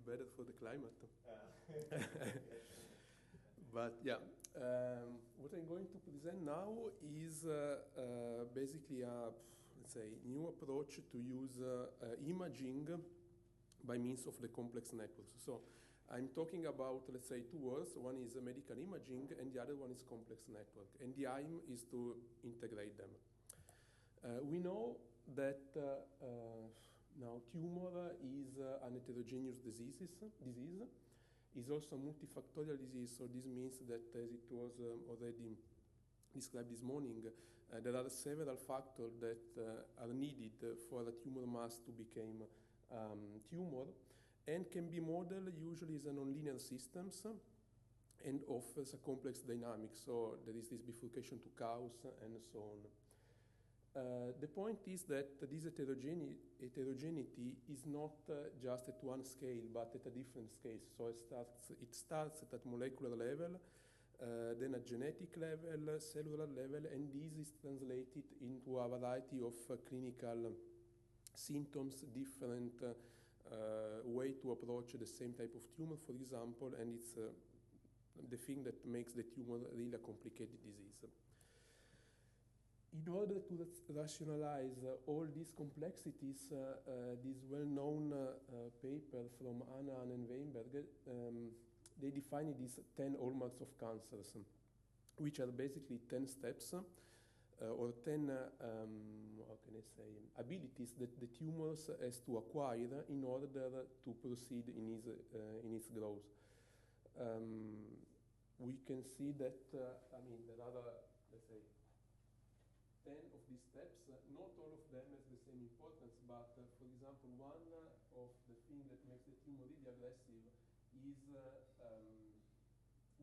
bit better for the climate. But yeah, what I'm going to present now is basically a, let's say, new approach to use imaging by means of the complex networks. So I'm talking about, let's say, two words. One is medical imaging, and the other one is complex network. And the aim is to integrate them. We know that now tumor is an heterogeneous disease. Is also a multifactorial disease, so this means that, as it was already described this morning, there are several factors that are needed for a tumor mass to become tumor, and can be modeled usually as a nonlinear systems and offers a complex dynamic. So there is this bifurcation to cause and so on. The point is that this heterogeneity is not just at one scale, but at a different scale. So it starts at molecular level, then at genetic level, cellular level, and this is translated into a variety of clinical symptoms, different way to approach the same type of tumor, for example, and it's the thing that makes the tumor really a complicated disease. In order to rationalize all these complexities, this well-known paper from Anna and Weinberg, they define these 10 hallmarks of cancers, which are basically 10 steps or 10, how can I say, abilities that the tumors has to acquire in order to proceed in its growth. We can see that, there are, let's say, 10 of these steps, not all of them has the same importance, but for example, one of the things that makes the tumor really aggressive is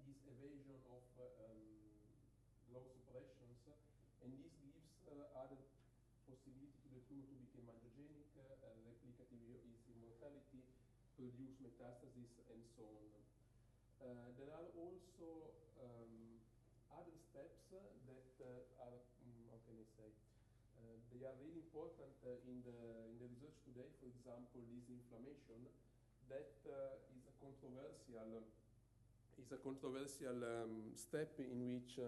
this evasion of growth suppressions, and this gives other possibility to the tumor to become angiogenic, replicative is immortality, produce metastasis, and so on. There are also other steps that are, how can I say, they are really important in the research today. For example, this inflammation that is a controversial step in which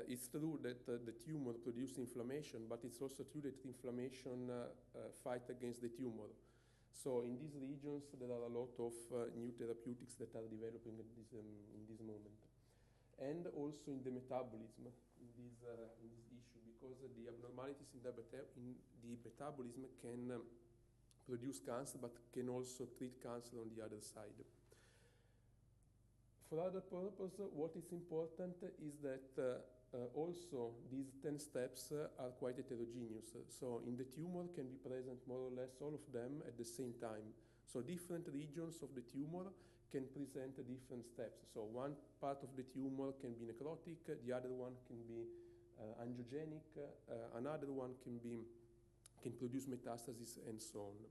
it's true that the tumor produces inflammation, but it's also true that inflammation fight against the tumor. So in these regions, there are a lot of new therapeutics that are developing in this moment. And also in the metabolism, in this issue, because the abnormalities in the metabolism can produce cancer, but can also treat cancer on the other side. For other purpose, what is important is that also these 10 steps are quite heterogeneous. So in the tumor can be present more or less all of them at the same time. So different regions of the tumor can present different steps. So one part of the tumor can be necrotic, the other one can be angiogenic, another one can produce metastasis, and so on.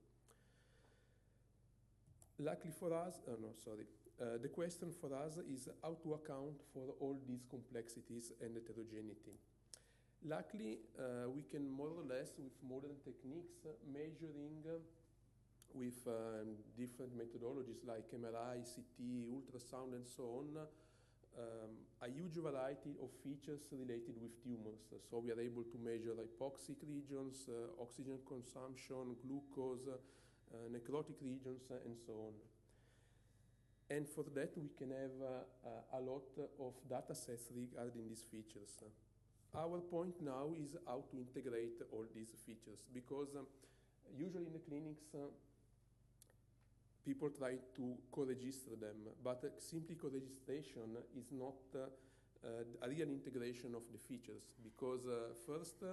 Luckily for us, the question for us is how to account for all these complexities and heterogeneity. Luckily, we can more or less, with modern techniques, measuring with different methodologies like MRI, CT, ultrasound, and so on, a huge variety of features related with tumors. So we are able to measure hypoxic regions, oxygen consumption, glucose, necrotic regions, and so on. And for that, we can have a lot of data sets regarding these features. Our point now is how to integrate all these features, because usually in the clinics, people try to co-register them, but simply co-registration is not a real integration of the features, because first,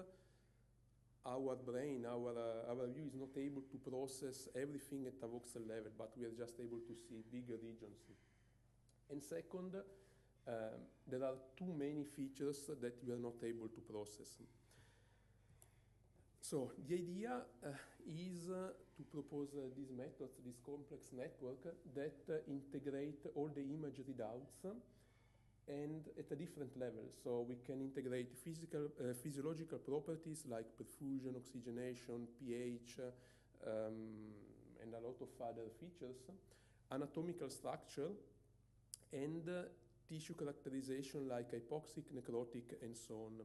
our brain, our view is not able to process everything at a voxel level, but we are just able to see bigger regions. And second, there are too many features that we are not able to process. So the idea is to propose these methods, this complex network that integrate all the image readouts and at a different level. So we can integrate physiological properties like perfusion, oxygenation, pH, and a lot of other features, anatomical structure, and tissue characterization like hypoxic, necrotic, and so on.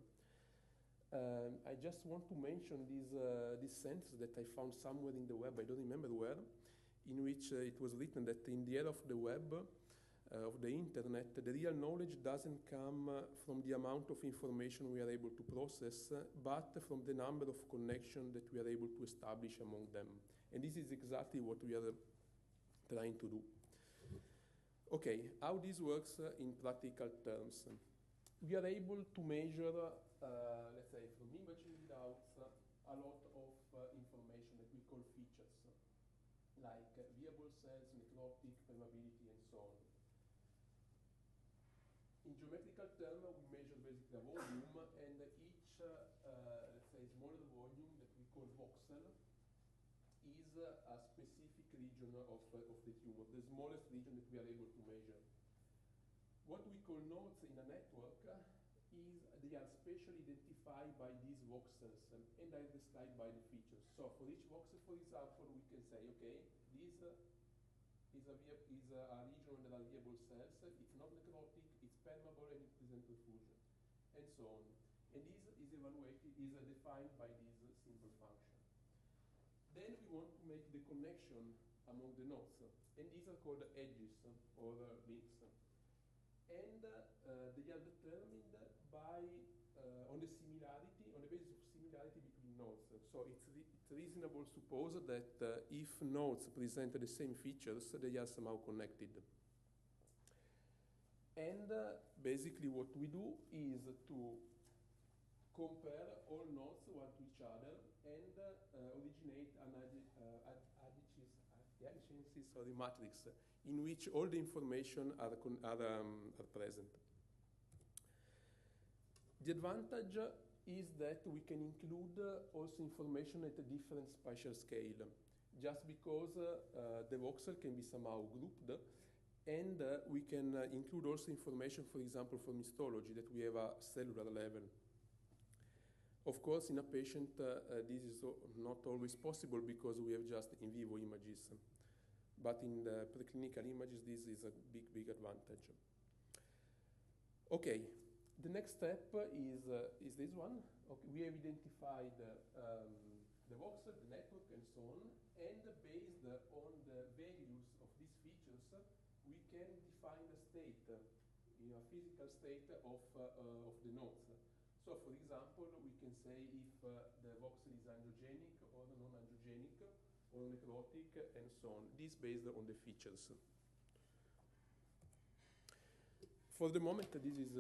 I just want to mention this sentence that I found somewhere in the web, I don't remember where, in which it was written that in the era of the web, of the internet, the real knowledge doesn't come from the amount of information we are able to process, but from the number of connections that we are able to establish among them. And this is exactly what we are trying to do. Okay, how this works in practical terms. We are able to measure, let's say, from imaging readouts, a lot of information that we call features, like viable cells, necrotic, permeability, and so on. In geometrical terms, we measure basically a volume, and each, let's say, smaller volume that we call voxel is a specific region of the tumor, the smallest region that we are able to measure. What we call nodes in a network is they are spatially identified by these voxels and are described by the features. So for each voxel, for example, we can say, okay, this is a region where there are viable cells, it's not necrotic, it's permeable, and it presents perfusion, and so on. And this is defined by this simple function. Then we want to make the connection among the nodes, and these are called edges or links. And they are determined by on the basis of similarity between nodes. So it's reasonable to suppose that if nodes present the same features, they are somehow connected. And basically what we do is to compare all nodes one to each other and originate an adjacencies or the matrix in which all the information are present. The advantage is that we can include also information at a different spatial scale, just because the voxel can be somehow grouped, and we can include also information, for example, from histology, that we have a cellular level. Of course, in a patient, this is not always possible because we have just in vivo images. But in the preclinical images, this is a big advantage. Okay, the next step is this one. Okay, we have identified the voxel, the network, and so on, and based on the values of these features, we can define a state, a physical state of the nodes. So, for example, we can say if the voxel is angiogenic or non-angiogenic, or necrotic, and so on. This based on the features. For the moment, this is,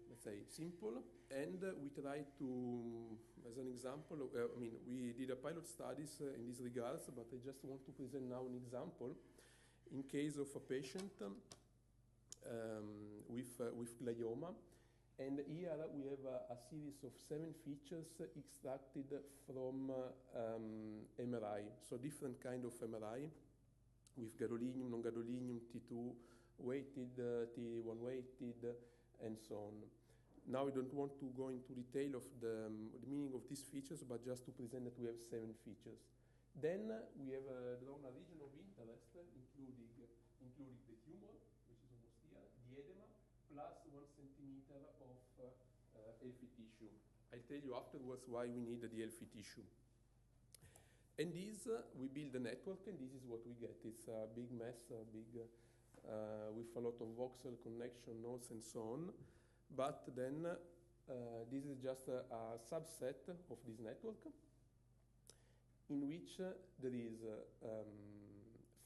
let's say, simple, and we try to, as an example, we did a pilot studies in these regards, but I just want to present now an example in case of a patient with glioma. And here we have a series of 7 features extracted from MRI, so different kind of MRI with gadolinium, non-gadolinium, T2 weighted, T1 weighted, and so on. Now I don't want to go into detail of the meaning of these features, but just to present that we have 7 features. Then we have drawn a region of interest, including the tumor, which is almost here, the edema, plus 1 centimeter of healthy tissue. I'll tell you afterwards why we need the healthy tissue. And this, we build a network, and this is what we get. It's a big mess, with a lot of voxel connection nodes and so on. But then this is just a subset of this network in which there is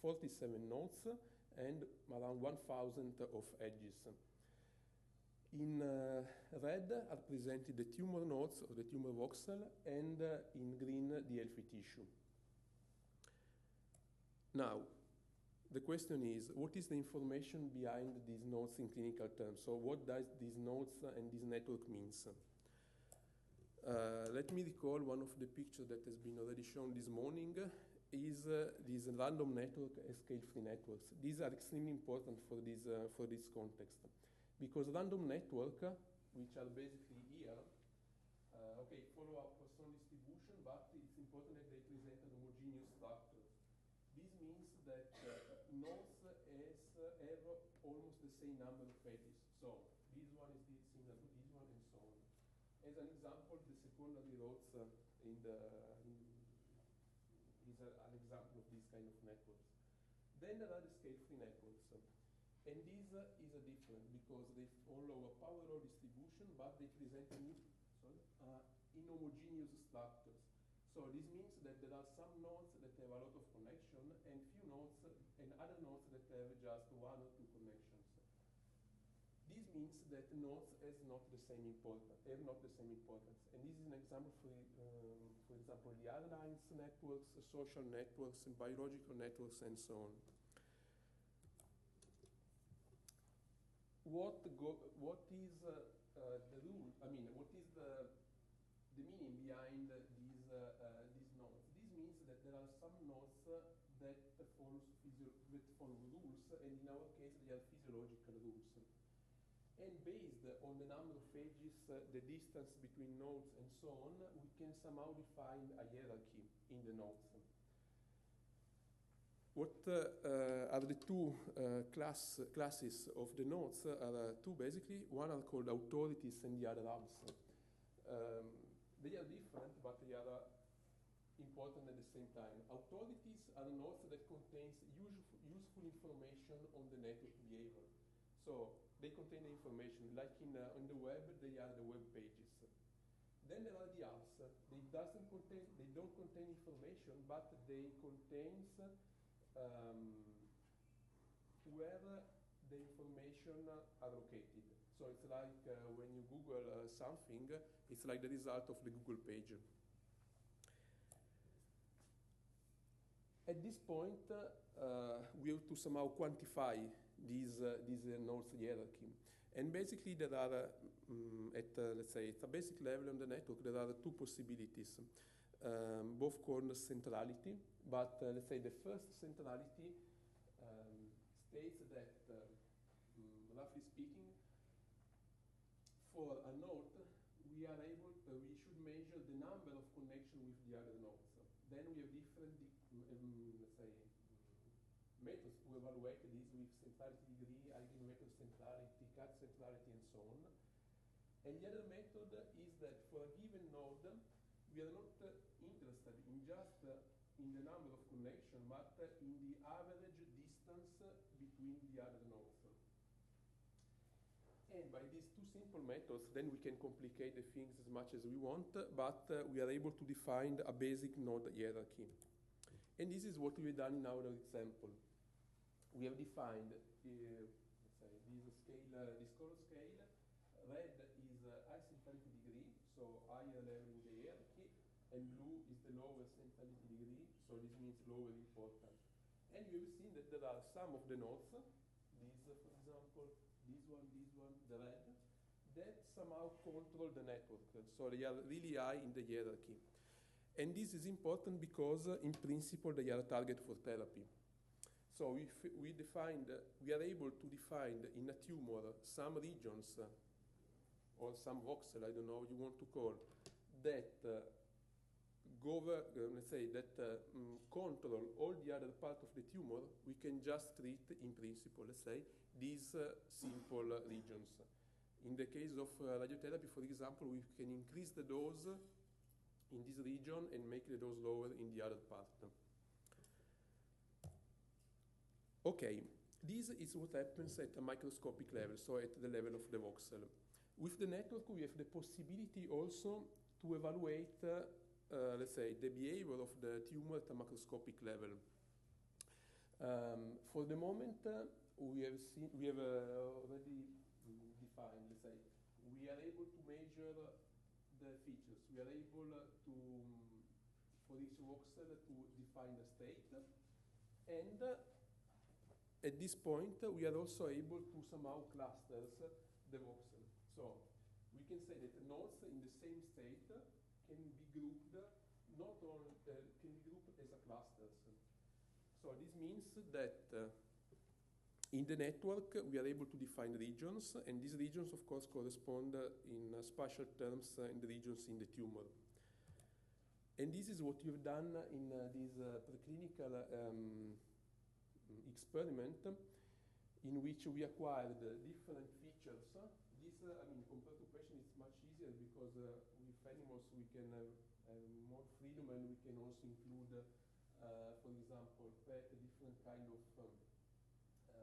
47 nodes and around 1,000 of edges. In red are presented the tumor nodes or the tumor voxel, and in green the healthy tissue. Now, the question is, what is the information behind these nodes in clinical terms? So what does these nodes and this network means? Let me recall one of the pictures that has been already shown this morning is these random network and scale-free networks. These are extremely important for this context. Because random network, which are basically here, follow a Poisson distribution, but it's important that they present an homogeneous structure. This means that nodes have almost the same number of edges. So this one is similar to this one, and so on. As an example, the secondary roads is an example of this kind of networks. Then there are the scale-free networks. And this is a different because they follow a power law distribution, but they present inhomogeneous structures. So this means that there are some nodes that have a lot of connection, and few nodes and other nodes that have just one or two connections. This means that nodes have not the same importance. And this is an example for example, the airlines networks, social networks, and biological networks, and so on. What is the rule? I mean, what is the meaning behind these nodes? This means that there are some nodes that follow rules, and in our case, they are physiological rules. And based on the number of edges, the distance between nodes, and so on, we can somehow define a hierarchy in the nodes. What are the two classes of the nodes? Are two basically. One are called authorities and the other hubs. They are different, but they are important at the same time. Authorities are nodes that contains useful information on the network behavior. So they contain the information, like in the web, they are the web pages. Then there are the hubs. They don't contain information, but they contains where the information are located. So it's like when you Google something, it's like the result of the Google page. At this point, we have to somehow quantify these nodes hierarchy. And basically there are, let's say, at a basic level on the network, there are two possibilities, both called centrality, but let's say the first centrality states that, roughly speaking, for a node, we should measure the number of connections with the other nodes. Then we have different, let's say, methods to evaluate this with centrality degree, eigenvector centrality, cut centrality, and so on. And the other method is that for a given node, we are not interested in just in the number of connections, but in the average distance between the other nodes. And by these two simple methods, then we can complicate the things as much as we want, but we are able to define a basic node hierarchy. And this is what we've done in our example. We have defined, let's say, this color scale. Red is high centrality degree, so higher level in the hierarchy, and blue is the lower centrality degree, so this means lower importance. And you've seen that there are some of the nodes, these, for example, this one, the red, that somehow control the network. So they are really high in the hierarchy. And this is important because, in principle, they are a target for therapy. So if we are able to define in a tumor some regions or some voxel, I don't know what you want to call, that let's say, that control all the other part of the tumor, we can just treat, in principle, let's say, these simple regions. In the case of radiotherapy, for example, we can increase the dose in this region and make the dose lower in the other part. Okay, this is what happens at a microscopic level, so at the level of the voxel. With the network, we have the possibility also to evaluate, let's say, the behavior of the tumor at a macroscopic level. For the moment, we have already defined, let's say, we are able to measure the features. We are able to, for each voxel, to define the state. And at this point, we are also able to somehow cluster the voxel. So we can say that nodes in the same state can be grouped, not only can be grouped as a clusters. So this means that in the network, we are able to define regions, and these regions, of course, correspond in spatial terms in the regions in the tumor. And this is what you've done in this preclinical experiment. in which we acquired different features. This, I mean, compared to patient, it's much easier because with animals we can have more freedom, and we can also include, for example, pet different kind of how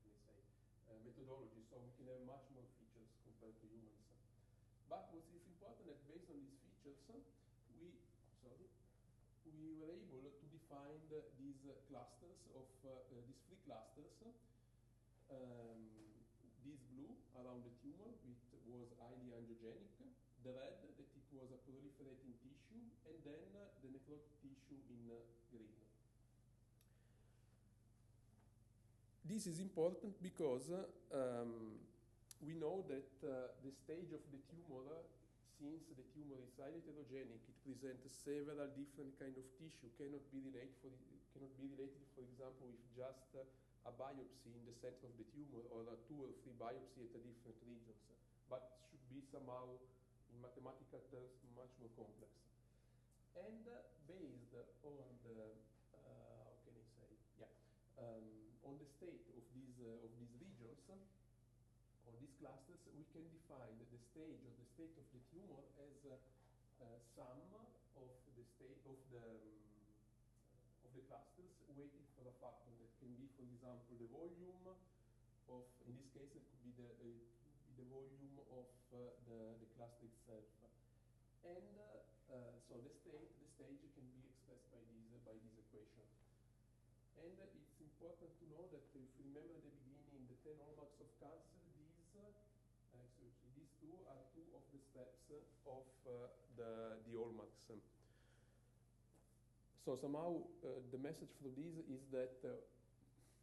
can I say, methodology. So we can have much more features compared to humans. But what is important is based on these features, we were able to define these clusters of these three clusters. This blue around the tumor, which was highly angiogenic, the red that it was a proliferating tissue, and then the necrotic tissue in green. This is important because we know that the stage of the tumor, since the tumor is highly heterogenic, it presents several different kind of tissue, cannot be related, for example, with just a biopsy in the center of the tumor, or a 2 or 3 biopsy at a different regions, but should be somehow, in mathematical terms, much more complex. And based on the, how can I say, on the state of these regions, or these clusters, we can define the stage or the state of the tumor as sum of the state of the clusters weighted for a factor that can be, for example, the volume of, in this case, it could be the volume of the cluster itself. And so the stage can be expressed by this equation. And it's important to know that if you remember at the beginning, the 10 hallmarks of cancer, these two are two of the steps of the hallmarks. So somehow the message for this is that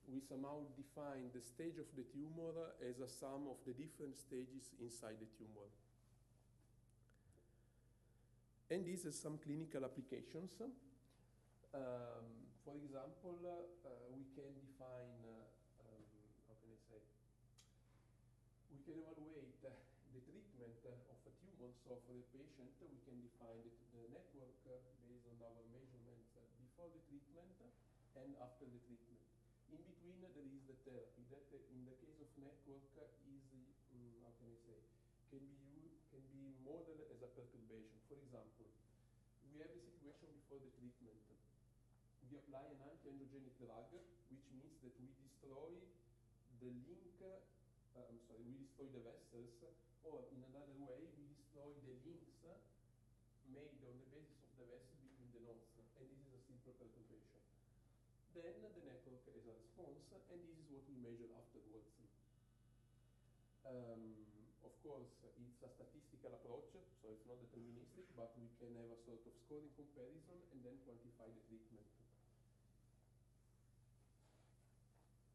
we somehow define the stage of the tumor as a sum of the different stages inside the tumor. And this has some clinical applications. For example, we can define, how can I say, we can evaluate the treatment of a tumor. So for the patient, we can define the network based on our measurements before the treatment and after the treatment. In between, there is the therapy that, in the case of network, is, how can I say, can be modeled as a perturbation. For example, we have the situation before the treatment. We apply an anti-angiogenic drug, which means that we destroy the link, we destroy the vessels, or in another way, we destroy the links made on the basis of the vessel between the nodes, and this is a simple perturbation. Then the network is a response, and this is what we measure afterwards. Of course, it's a statistical approach, so it's not deterministic, but we can have a sort of scoring comparison and then quantify the treatment.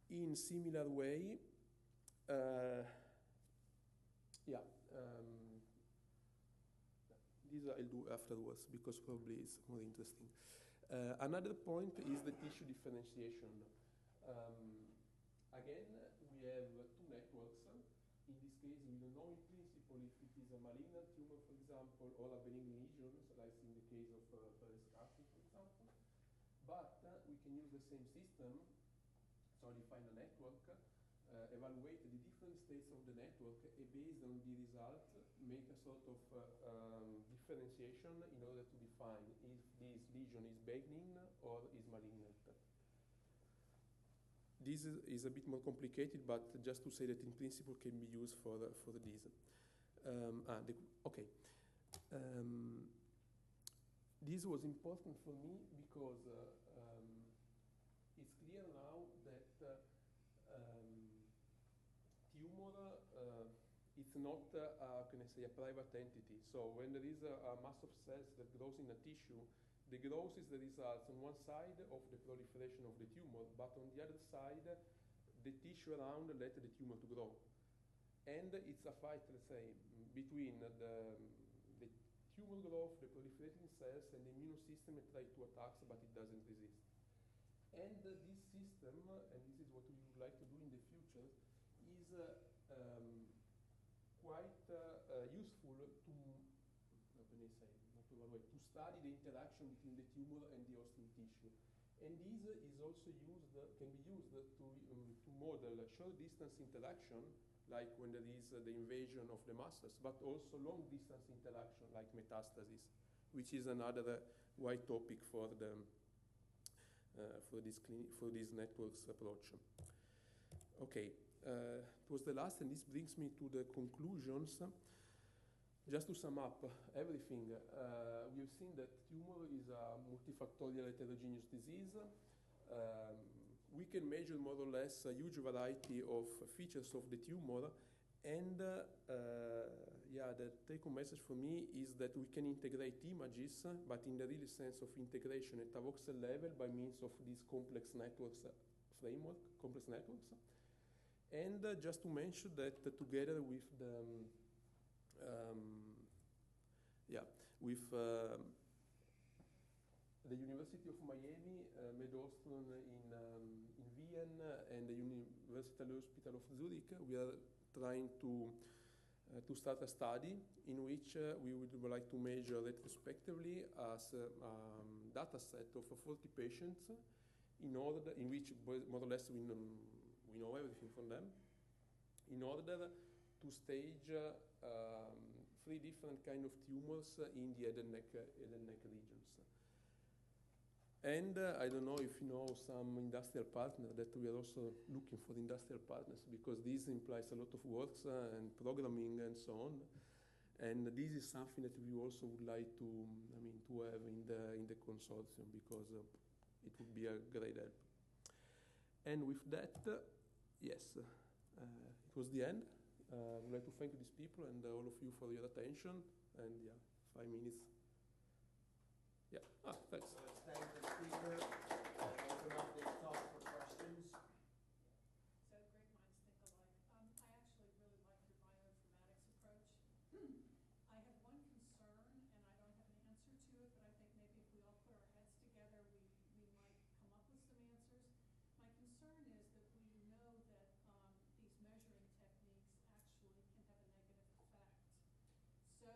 In similar way, these I'll do afterwards because probably it's more interesting. Another point is the tissue differentiation. Again, we have two networks. In this case, we don't know in principle if it is a malignant tumor, for example, or a benign lesion, like in the case of breast cancer, for example. But we can use the same system, so define a network, evaluate the different states of the network, and based on the result, make a sort of differentiation in order to define if this lesion is benign or is malignant. This is a bit more complicated, but just to say that in principle can be used for this. This was important for me because it's clear now that tumor, it's not, can I say, a private entity. So when there is a mass of cells that grows in a tissue, the growth is the result on one side of the proliferation of the tumor, but on the other side, the tissue around let the tumor to grow. And it's a fight, let's say, between the tumor growth, the proliferating cells, and the immune system that try to attack, but it doesn't resist. And this system, and this is what we would like to do in the future, is quite useful to, how can I say, to study the interaction between the tumor and the hosting tissue. And this is also used, can be used to model short distance interaction, like when there is the invasion of the masses, but also long distance interaction, like metastasis, which is another wide topic for this networks approach. Okay, it was the last, and this brings me to the conclusions. Just to sum up everything, we've seen that tumor is a multifactorial heterogeneous disease. We can measure more or less a huge variety of features of the tumor, and yeah, the take-home message for me is that we can integrate images, but in the real sense of integration at a voxel level by means of these complex networks framework, complex networks. And just to mention that together with the the University of Miami, MedAustron in Vienna, and the University Hospital of Zurich, we are trying to start a study in which we would like to measure retrospectively as a data set of 40 patients in which more or less we know everything from them, in order to stage 3 different kind of tumors in the head and neck regions. And I don't know if you know some industrial partner, that we are also looking for industrial partners, because this implies a lot of works and programming and so on. And this is something that we also would like to, to have in the consortium, because it would be a great help. And with that, yes, it was the end. I would like to thank these people and all of you for your attention. And yeah, 5 minutes. Yeah, thanks. So let's thank the speaker and open up the talk for questions. So great minds think alike. I actually really like your bioinformatics approach. I have one concern, and I don't have an answer to it, but I think maybe if we all put our heads together, we might come up with some answers. My concern is that we know that these measuring techniques actually can have a negative effect. So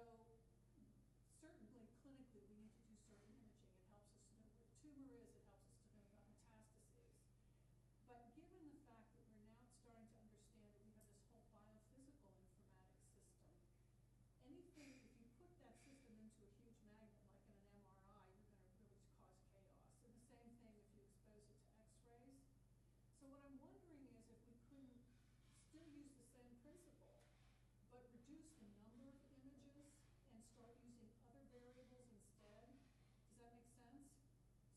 certainly clinically we need to do certain imaging. It helps us to know where the tumor is. It helps us to know about metastases. But given the fact that we're now starting to understand that we have this whole biophysical informatics system, anything, if you put that system into a huge magnet like in an MRI, you're going to really cause chaos. And the same thing if you expose it to X-rays. So what I'm wondering is if we couldn't still use the same principle, but reduce the number of images and start using other variables instead. Does that make sense?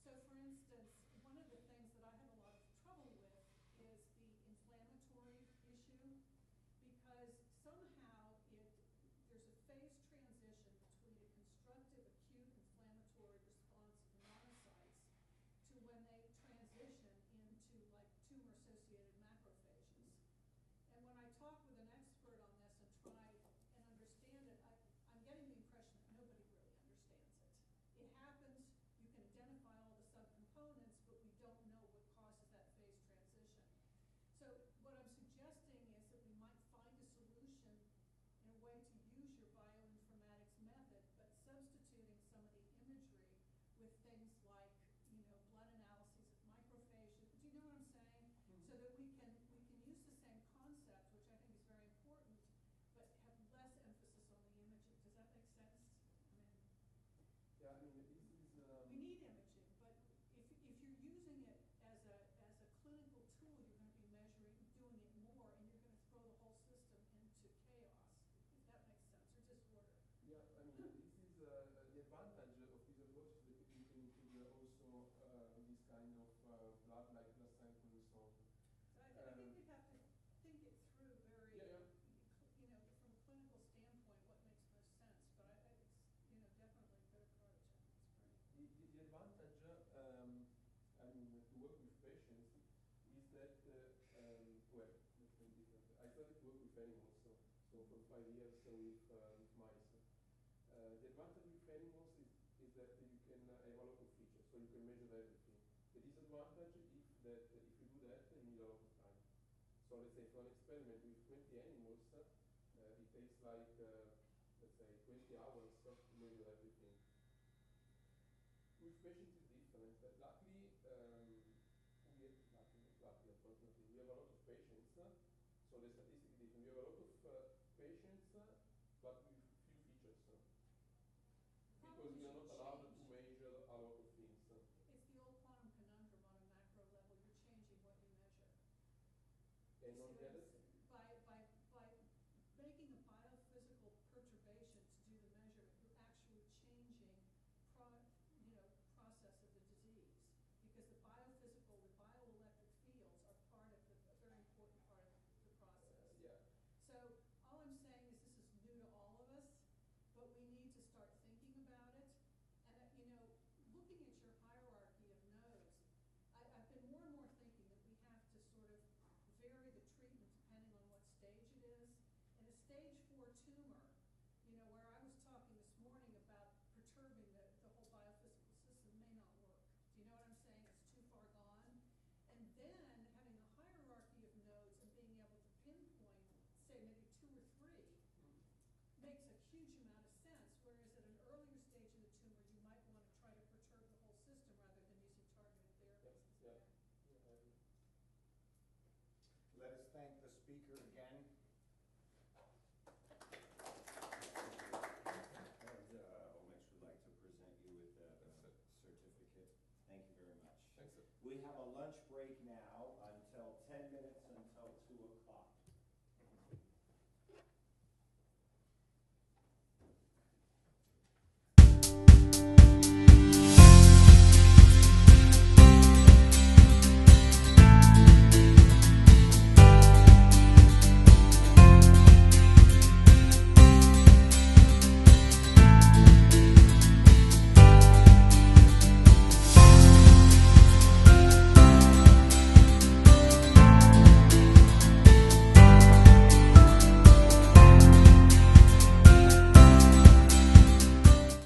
So for instance, one of the things that I have a lot of trouble with is the inflammatory issue, because somehow there's a phase transition between a constructive acute inflammatory response of the monocytes to when they transition into like tumor-associated macrophages. And when I talk with an expert on this and try and understand it, I'm getting the impression that nobody really understands it. It happens, you can identify all the subcomponents, but we don't know what causes that phase transition. So what I'm suggesting is that we might find a solution in a way to use your bioinformatics method, but substituting some of the imagery with things like, blood analyses of macrophages. Do you know what I'm saying? Mm-hmm. So that we can use the same concept, which I think is very important, but have less emphasis on the imaging. Does that make sense? Yeah, this is... We need imaging, but if you're using it as a clinical tool, you're going to be doing it more, and you're going to throw the whole system into chaos, if that makes sense, or disorder. Yeah, this is the advantage of this approach, is that you can include also this kind of blood, like blood sample and so on. So I think we have to think it through very, from a clinical standpoint, what makes most sense. But it's, definitely a good approach. I think it's great. The advantage, to work with patients is that, well, let's think differently. I started to work with animals, so for 5 years with mice. The advantage with animals is that you can have a lot of features, so you can measure everything. The disadvantage is that if you do that, you need a lot of time. So let's say for an experiment with 20 animals, it takes like, let's say 20 hours to measure everything. With patients it's different. Luckily, unfortunately. We have a lot of patients, so the statistic is different. We have a lot of patients, but with few features. Because we are not allowed to measure a lot of things. It's the old quantum conundrum on a macro level. You're changing what you measure. And on the other, By making a biophysical perturbation to do the measurement, you're actually changing process of the disease. Because the biophysical, the bioelectric fields are part of a very important part of the process. yeah. So all I'm saying is this is new to all of us, but we need to start thinking about it. And looking at your hierarchy of nodes, I've been more and more thinking that we have to sort of vary the treatment depending on what stage it is. In a stage 4 tumor, where I was talking this morning about perturbing the whole biophysical system may not work. Do you know what I'm saying? It's too far gone. And then having a hierarchy of nodes and being able to pinpoint, say maybe 2 or 3, makes a huge amount of sense. Whereas at an earlier stage of the tumor, you might want to try to perturb the whole system rather than using targeted therapies. Yeah. Let us thank the speaker again. And Omex would like to present you with that certificate. Thank you very much. Thanks. We have a lunch break now until